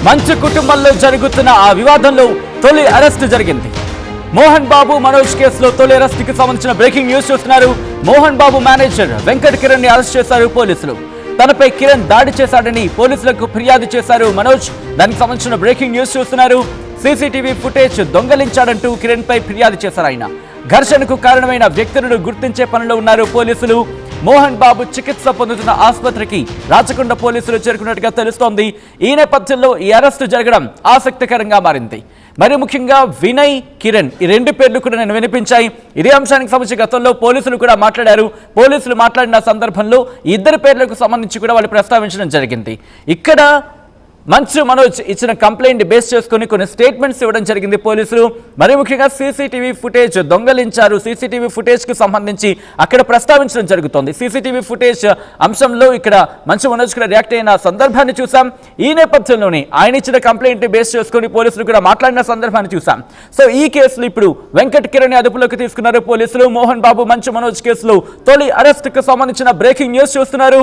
మంచు కుటుంబంలో జరుగుతున్న ఆ వివాదంలో తొలి అరెస్టు జరిగింది. మోహన్ బాబు మనోజ్ కేసులో తొలి అరెస్టుకి సంబంధించిన బ్రేకింగ్ న్యూస్ చూస్తున్నారు. మోహన్ బాబు మేనేజర్ వెంకట్ కిరణ్ ని అరెస్ట్ చేశారు పోలీసులు. తనపై కిరణ్ దాడి చేశాడని పోలీసులకు ఫిర్యాదు చేశారు మనోజ్. దానికి సంబంధించిన బ్రేకింగ్ న్యూస్ చూస్తున్నారు. సీసీటీవీ ఫుటేజ్ దొంగలించాడంటూ కిరణ్ పై ఫిర్యాదు చేశారు ఆయన. ఘర్షణకు కారణమైన వ్యక్తులను గుర్తించే పనిలో ఉన్నారు పోలీసులు. మోహన్ బాబు చికిత్స పొందుతున్న ఆసుపత్రికి రాచకొండ పోలీసులు చేరుకున్నట్టుగా తెలుస్తోంది. ఈ నేపథ్యంలో ఈ అరెస్టు జరగడం ఆసక్తికరంగా మారింది. మరి ముఖ్యంగా వినయ్, కిరణ్ ఈ రెండు పేర్లు కూడా నేను వినిపించాయి. ఇదే అంశానికి సంబంధించి గతంలో పోలీసులు కూడా మాట్లాడారు. పోలీసులు మాట్లాడిన సందర్భంలో ఇద్దరు పేర్లకు సంబంధించి కూడా వాళ్ళు ప్రస్తావించడం జరిగింది. ఇక్కడ మంచు మనోజ్ ఇచ్చిన కంప్లైంట్ బేస్ చేసుకుని కొన్ని స్టేట్మెంట్స్ ఇవ్వడం జరిగింది పోలీసులు. మరి ముఖ్యంగా సీసీటీవీ ఫుటేజ్ దొంగలించారు. సీసీటీవీ ఫుటేజ్ కు సంబంధించి అక్కడ ప్రస్తావించడం జరుగుతోంది. సీసీటీవీ ఫుటేజ్ అంశంలో ఇక్కడ మంచు మనోజ్ కూడా రియాక్ట్ అయిన సందర్భాన్ని చూసాం. ఈ నేపథ్యంలోనే ఆయన ఇచ్చిన కంప్లైంట్ బేస్ చేసుకుని పోలీసులు కూడా మాట్లాడిన సందర్భాన్ని చూసాం. సో ఈ కేసులో ఇప్పుడు వెంకట్ కిరణ్ అదుపులోకి తీసుకున్నారు పోలీసులు. మోహన్ బాబు మంచు మనోజ్ కేసులో తొలి అరెస్టుకు సంబంధించిన బ్రేకింగ్ న్యూస్ చూస్తున్నారు.